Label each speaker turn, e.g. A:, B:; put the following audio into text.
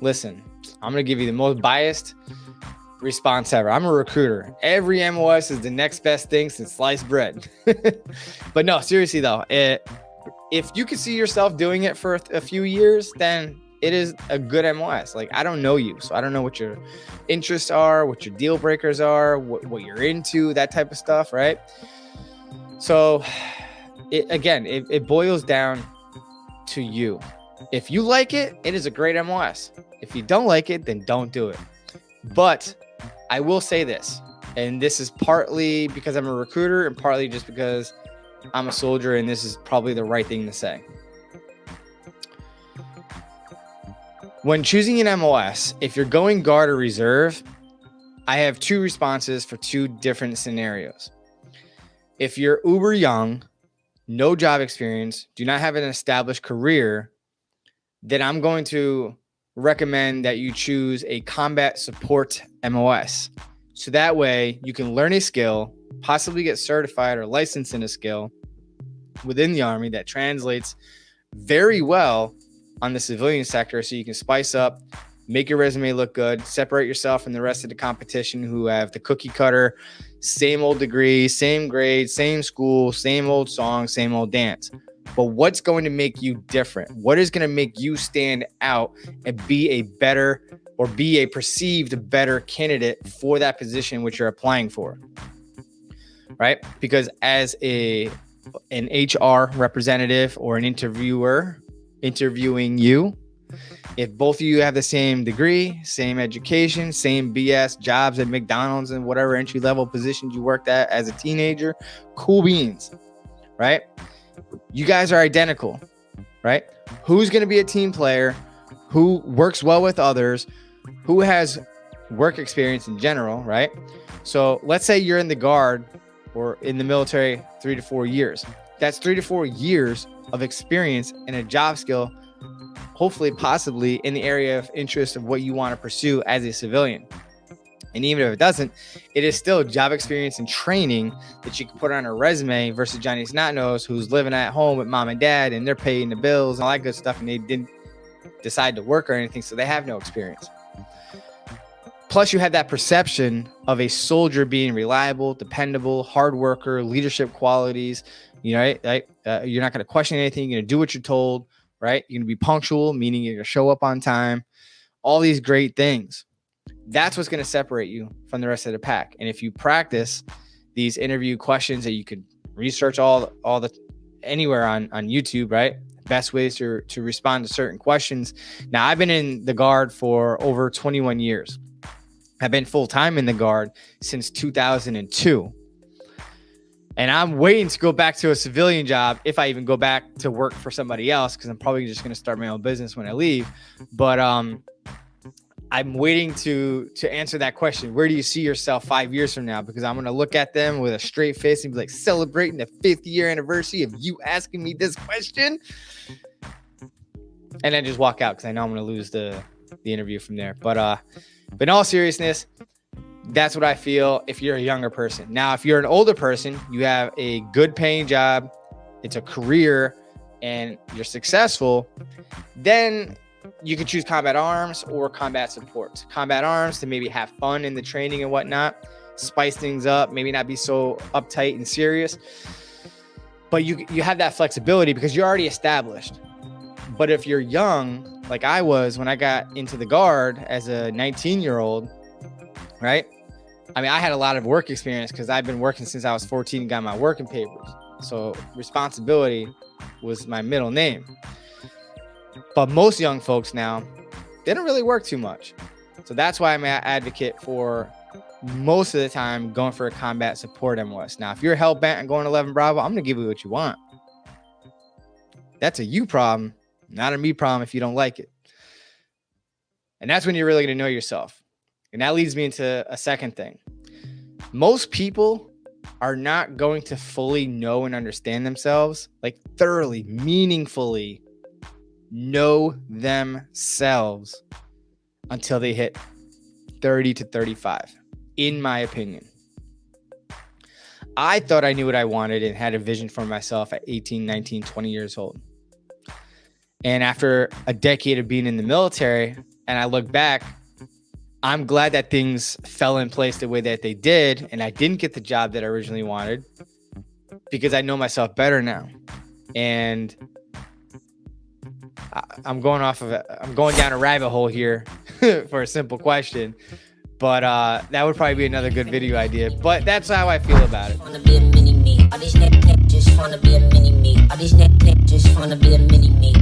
A: Listen, I'm going to give you the most biased response ever. I'm a recruiter. Every MOS is the next best thing since sliced bread. But no, seriously though, if you can see yourself doing it for a few years, then it is a good MOS. Like, I don't know you, so I don't know what your interests are, what your deal breakers are, what you're into, that type of stuff, right? So it boils down to you. If you like it, it is a great MOS. If you don't like it, then don't do it. But I will say this, and this is partly because I'm a recruiter and partly just because I'm a soldier, and this is probably the right thing to say. When choosing an MOS, if you're going guard or reserve, I have two responses for two different scenarios. If you're uber young, no job experience, do not have an established career, then I'm going to recommend that you choose a combat support MOS. So that way you can learn a skill, possibly get certified or licensed in a skill within the Army that translates very well on the civilian sector, so you can spice up, make your resume look good, separate yourself from the rest of the competition who have the cookie cutter, same old degree, same grade, same school, same old song, same old dance. But what's going to make you different? What is going to make you stand out and be a better, or be a perceived better candidate for that position which you're applying for? Right? Because as an HR representative or an interviewer interviewing you, if both of you have the same degree, same education, same BS jobs at McDonald's and whatever entry-level positions you worked at as a teenager, cool beans, right? You guys are identical, right? Who's going to be a team player? Who works well with others? Who has work experience in general, right? So let's say you're in the guard or in the military 3 to 4 years. That's 3 to 4 years of experience and a job skill, hopefully, possibly in the area of interest of what you want to pursue as a civilian. And even if it doesn't, it is still job experience and training that you can put on a resume versus Johnny Snotnose, who's living at home with mom and dad and they're paying the bills and all that good stuff, and they didn't decide to work or anything, so they have no experience. Plus, you have that perception of a soldier being reliable, dependable, hard worker, leadership qualities. You know, right? You're not going to question anything. You're going to do what you're told, right? You're going to be punctual, meaning you're going to show up on time. All these great things. That's what's going to separate you from the rest of the pack. And if you practice these interview questions that you could research anywhere on YouTube, right? Best ways to respond to certain questions. Now, I've been in the Guard for over 21 years. I've been full-time in the Guard since 2002. And I'm waiting to go back to a civilian job, if I even go back to work for somebody else, because I'm probably just going to start my own business when I leave. But I'm waiting to answer that question. Where do you see yourself 5 years from now? Because I'm going to look at them with a straight face and be like, celebrating the 5th year anniversary of you asking me this question. And then just walk out, because I know I'm going to lose the interview from there. But in all seriousness, that's what I feel if you're a younger person. Now, if you're an older person, you have a good paying job, it's a career, and you're successful, then you can choose combat arms or combat support. Combat arms to maybe have fun in the training and whatnot, spice things up, maybe not be so uptight and serious. But you have that flexibility because you're already established. But if you're young, like I was when I got into the Guard as a 19-year-old, right? I mean, I had a lot of work experience because I've been working since I was 14 and got my working papers. So responsibility was my middle name. But most young folks now, they don't really work too much. So that's why I'm an advocate for most of the time going for a combat support MOS. Now, if you're hell-bent on going 11 Bravo, I'm going to give you what you want. That's a you problem, not a me problem if you don't like it. And that's when you're really going to know yourself. And that leads me into a second thing. Most people are not going to fully know and understand themselves, like thoroughly, meaningfully know themselves until they hit 30 to 35, in my opinion. I thought I knew what I wanted and had a vision for myself at 18, 19, 20 years old. And after a decade of being in the military, and I look back, I'm glad that things fell in place the way that they did, and I didn't get the job that I originally wanted because I know myself better now. And I'm going down a rabbit hole here for a simple question, but that would probably be another good video idea. But that's how I feel about it.
B: Wanna be a mini me. All these just wanna be a mini me. All these just wanna be a mini me.